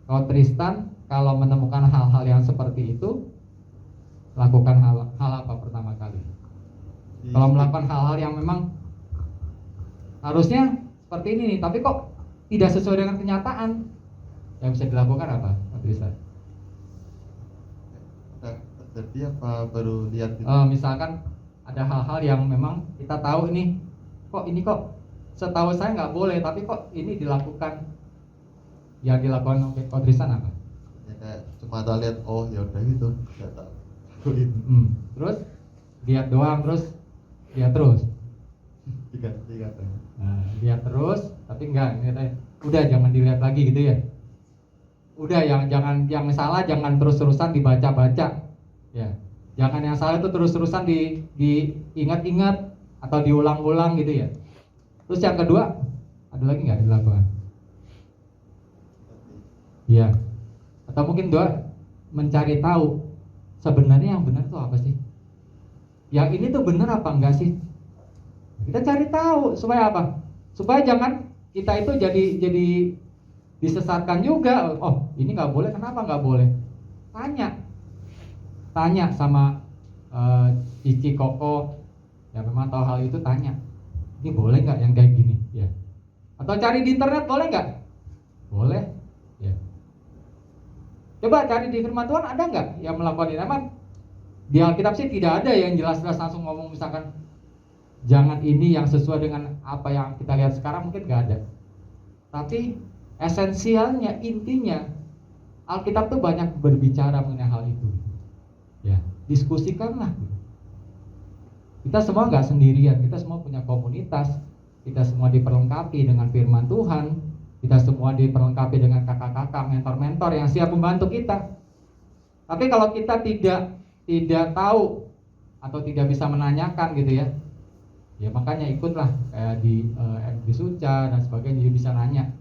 kalau Tristan kalau menemukan hal-hal yang seperti itu, lakukan hal apa pertama kali? Kalau melakukan hal-hal yang memang harusnya seperti ini nih, tapi kok tidak sesuai dengan kenyataan, yang bisa dilakukan apa, Tristan? Jadi apa baru lihat gitu? Misalkan ada hal-hal yang memang kita tahu ini kok setahu saya nggak boleh, tapi kok ini dilakukan. Yang dilakukan oleh Tristan apa? Ya kayak cuma tak lihat, ya udah gitu, nggak tahu. Terus lihat doang, terus lihat terus. Diganti katanya. Nah, lihat terus, tapi enggak, udah jangan dilihat lagi gitu ya. Udah yang salah jangan terus-terusan dibaca-baca. Ya. Jangan yang salah itu terus-terusan diingat-ingat atau diulang-ulang gitu ya. Terus yang kedua, ada lagi nggak dilakukan? Ya. Atau mungkin mencari tahu sebenarnya yang benar itu apa sih? Yang ini tuh benar apa enggak sih? Kita cari tahu supaya apa? Supaya jangan kita itu jadi disesatkan juga. ini nggak boleh, kenapa nggak boleh? Tanya sama Cici, Koko, ya memang tahu hal itu, tanya, ini boleh nggak yang kayak gini, ya? Atau cari di internet, boleh nggak? Boleh, ya. Coba cari di firman Tuhan, ada nggak yang melakukan ini? Emang di Alkitab sih tidak ada yang jelas-jelas langsung ngomong misalkan jangan ini yang sesuai dengan apa yang kita lihat sekarang, mungkin nggak ada. Tapi esensialnya, intinya Alkitab tuh banyak berbicara mengenai hal itu. Ya, diskusikanlah. Kita semua nggak sendirian, kita semua punya komunitas, kita semua diperlengkapi dengan firman Tuhan, kita semua diperlengkapi dengan kakak-kakak, mentor-mentor yang siap membantu kita. Tapi kalau kita tidak tahu atau tidak bisa menanyakan gitu ya, ya makanya ikutlah kayak di MD Suca dan sebagainya, bisa nanya.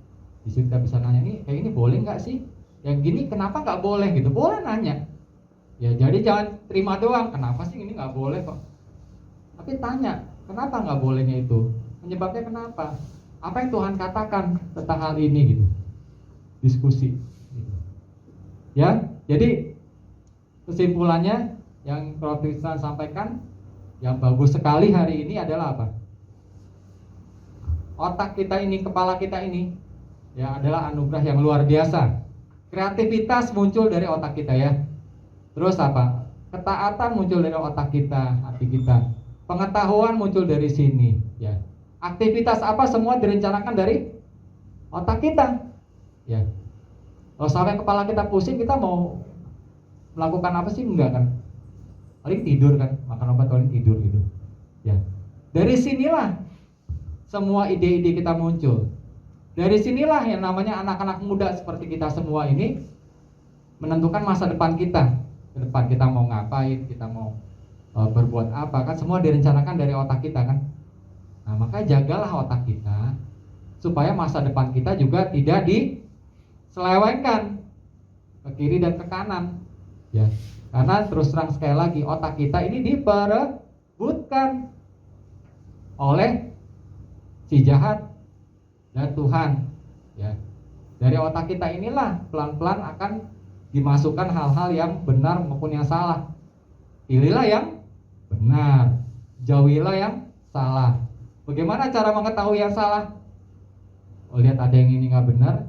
Di situ kita bisa nanya, ini kayak ini boleh nggak sih? Yang gini kenapa nggak boleh gitu? Boleh nanya. Ya jadi jangan terima doang, kenapa sih ini nggak boleh kok? Tapi tanya, kenapa nggak bolehnya itu? Penyebabnya kenapa? Apa yang Tuhan katakan tentang hal ini gitu? Diskusi. Gitu. Ya, jadi kesimpulannya yang Prof. Tristan sampaikan yang bagus sekali hari ini adalah apa? Otak kita ini, kepala kita ini, ya adalah anugerah yang luar biasa. Kreativitas muncul dari otak kita ya. Terus apa? Ketaatan muncul dari otak kita, hati kita. Pengetahuan muncul dari sini, ya. Aktivitas apa semua direncanakan dari otak kita, ya. Kalau sampai kepala kita pusing, kita mau melakukan apa sih? Enggak kan? Paling tidur kan, makan obat paling tidur gitu, ya. Dari sinilah semua ide-ide kita muncul. Dari sinilah yang namanya anak-anak muda seperti kita semua ini menentukan masa depan kita. Ke depan kita mau ngapain, kita mau berbuat apa, kan semua direncanakan dari otak kita kan. Nah, maka jagalah otak kita supaya masa depan kita juga tidak diselewengkan ke kiri dan ke kanan, ya. Karena terus terang sekali lagi, otak kita ini diperebutkan oleh si jahat dan Tuhan, ya. Dari otak kita inilah pelan-pelan akan dimasukkan hal-hal yang benar maupun yang salah. Pilihlah yang benar, jauhilah yang salah. Bagaimana cara mengetahui yang salah? Oh, lihat ada yang ini nggak benar,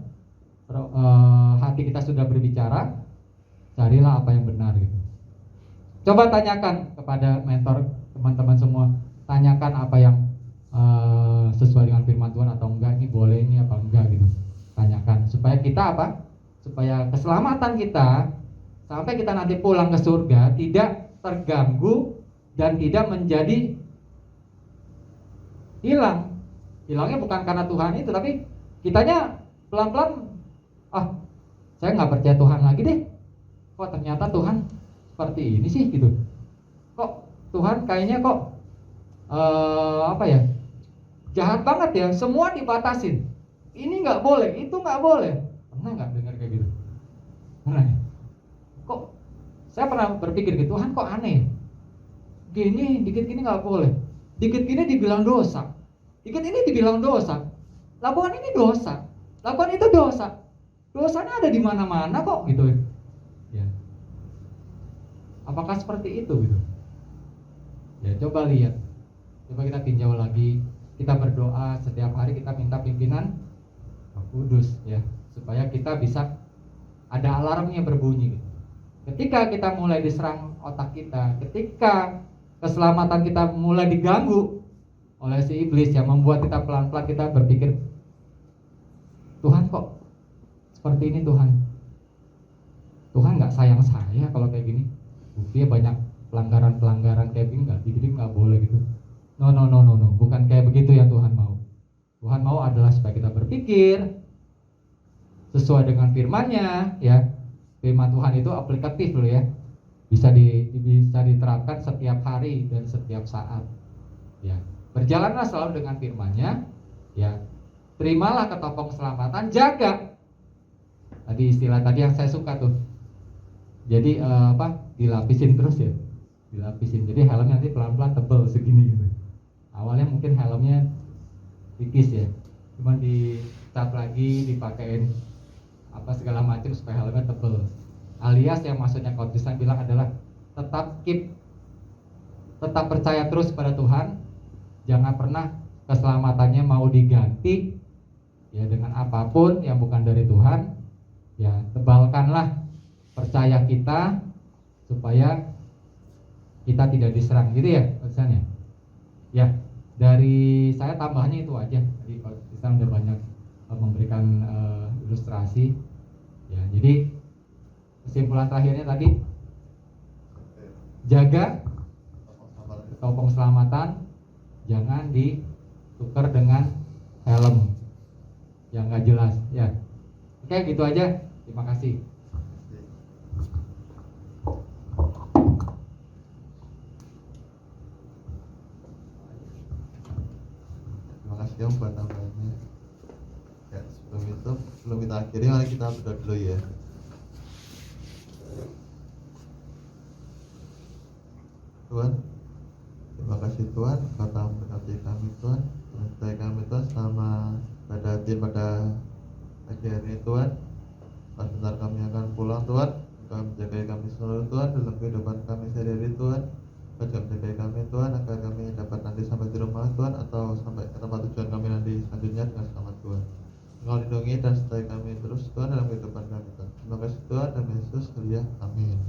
hati kita sudah berbicara, carilah apa yang benar gitu. Coba tanyakan kepada mentor, teman-teman semua, tanyakan apa yang sesuai dengan firman Tuhan atau enggak, ini boleh ini apa enggak gitu. Tanyakan supaya kita apa? Supaya keselamatan kita sampai kita nanti pulang ke surga tidak terganggu dan tidak menjadi hilang. Hilangnya bukan karena Tuhan itu, tapi kitanya pelan-pelan, saya nggak percaya Tuhan lagi deh. Kok ternyata Tuhan seperti ini sih gitu. Kok Tuhan kayaknya kok jahat banget ya, semua dibatasin. Ini nggak boleh, itu nggak boleh. Pernah nggak dengar kayak gitu? Pernah ya? Kok saya pernah berpikir gitu, Tuhan kok aneh? Gini, dikit gini nggak boleh, dikit gini dibilang dosa, dikit ini dibilang dosa, lakukan ini dosa, lakukan itu dosa. Dosanya ada di mana-mana kok gitu ya. Apakah seperti itu gitu? Ya coba lihat, coba kita tinjau lagi, kita berdoa setiap hari, kita minta pimpinan Roh Kudus ya, supaya kita bisa ada alarmnya berbunyi gitu. Ketika kita mulai diserang otak kita, ketika keselamatan kita mulai diganggu oleh si iblis yang membuat kita pelan-pelan kita berpikir, Tuhan kok seperti ini, Tuhan nggak sayang saya kalau kayak gini. Buktinya banyak pelanggaran kayak gini, nggak boleh gitu. No, bukan kayak begitu yang Tuhan mau. Tuhan mau adalah supaya kita berpikir sesuai dengan firman-Nya ya. Firman Tuhan itu aplikatif loh ya. Bisa diterapkan setiap hari dan setiap saat. Ya, berjalanlah selalu dengan firman-Nya ya. Terimalah ketopong keselamatan, jaga. Tadi istilah tadi yang saya suka tuh. Jadi dilapisin terus ya. Dilapisin. Jadi helmnya nanti pelan-pelan tebel segini gitu. Awalnya mungkin helmnya tipis ya, cuman dicat lagi, dipakein apa segala macam supaya helmnya tebel. Alias yang maksudnya Coach Tristan bilang adalah tetap percaya terus pada Tuhan. Jangan pernah keselamatannya mau diganti ya dengan apapun yang bukan dari Tuhan. Ya, tebalkanlah percaya kita supaya kita tidak diserang gitu ya pesannya. Ya, dari saya tambahannya itu aja. Jadi kita udah banyak memberikan ilustrasi. Ya, jadi kesimpulan terakhirnya tadi jaga topeng selamatan, jangan ditukar dengan helm yang nggak jelas. Ya, oke gitu aja. Terima kasih. Terima kasih Om buat tambahannya. Ya, sebelum kita akhiri, mari kita berdoa dulu ya. Tuhan, terima kasih Tuhan, Kau telah memberkati kami Tuhan, menyertai kami Tuhan selama pada pagi hari ini Tuhan. Sebentar kami akan pulang Tuhan, Kau menjaga kami selalu Tuhan dalam kehidupan kami sehari-hari Tuhan. Kau juga menjaga kami Tuhan agar kami dapat nanti sampai di rumah Tuhan atau sampai ke tempat tujuan kami nanti selanjutnya dengan selamat Tuhan. Engkau lindungi dan sertai kami terus Tuhan dalam kehidupan kami Tuhan. Terima kasih Tuhan dan Yesus, amin.